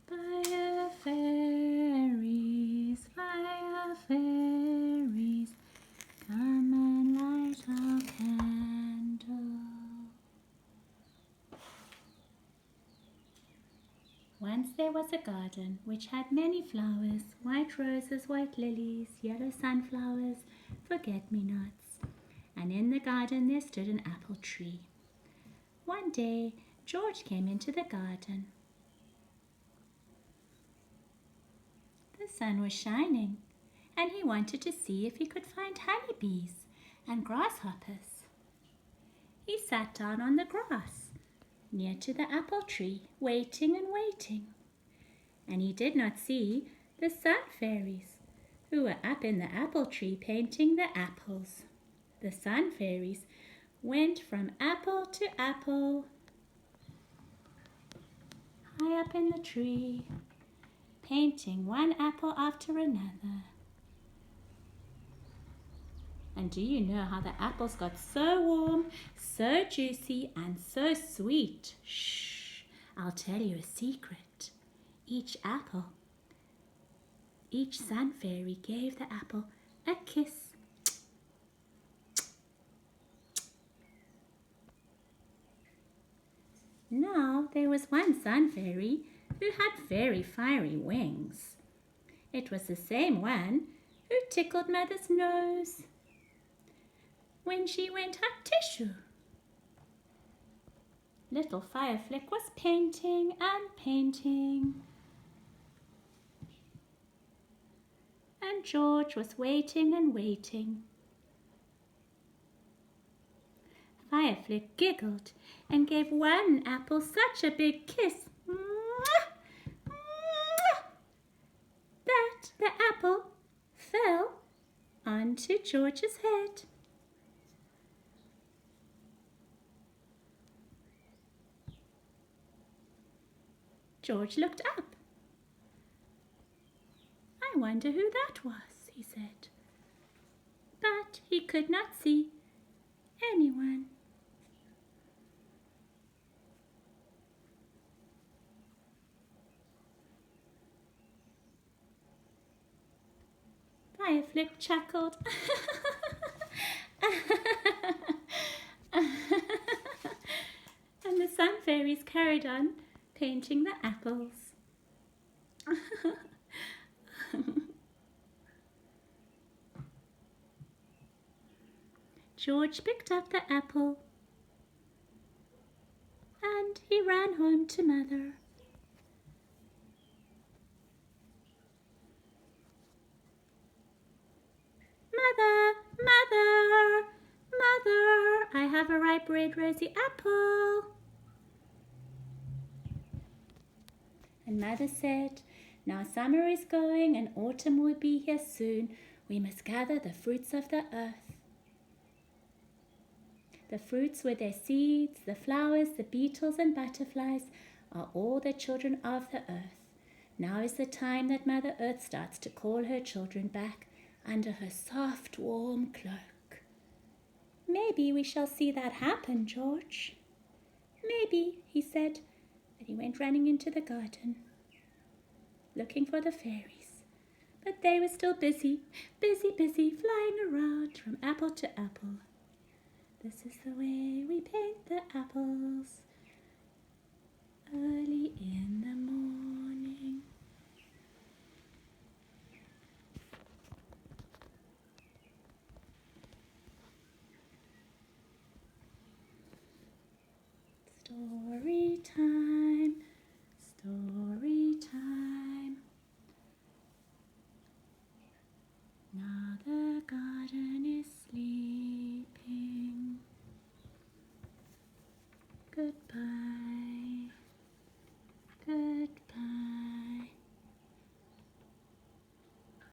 Fire fairies, come and light our candle. Once there was a garden which had many flowers, white roses, white lilies, yellow sunflowers, forget-me-nots. And in the garden there stood an apple tree. One day George came into the garden. The sun was shining, and he wanted to see if he could find honeybees and grasshoppers. He sat down on the grass near to the apple tree, waiting and waiting. And he did not see the sun fairies, who were up in the apple tree painting the apples. The sun fairies went from apple to apple, high up in the tree, painting one apple after another. And do you know how the apples got so warm, so juicy, and so sweet? Shh, I'll tell you a secret. Each sun fairy gave the apple a kiss. Now there was one sun fairy who had very fiery wings. It was the same one who tickled Mother's nose when she went up tissue. Little Fireflick was painting and painting. And George was waiting and waiting. Fireflick giggled and gave one apple such a big kiss that the apple fell onto George's head. George looked up. I wonder who that was, he said. But he could not see anyone. Fireflick chuckled. And the sun fairies carried on painting the apples. George picked up the apple and he ran home to Mother. Mother, I have a ripe red rosy apple. And Mother said, now summer is going and autumn will be here soon. We must gather the fruits of the earth. The fruits with their seeds, the flowers, the beetles and butterflies are all the children of the earth. Now is the time that Mother Earth starts to call her children back under her soft, warm cloak. Maybe we shall see that happen, George. Maybe, he said, and he went running into the garden, looking for the fairies. But they were still busy, flying around from apple to apple. This is the way we paint the apples early in the morning. Story time, story time. Now the garden is sleeping. Goodbye.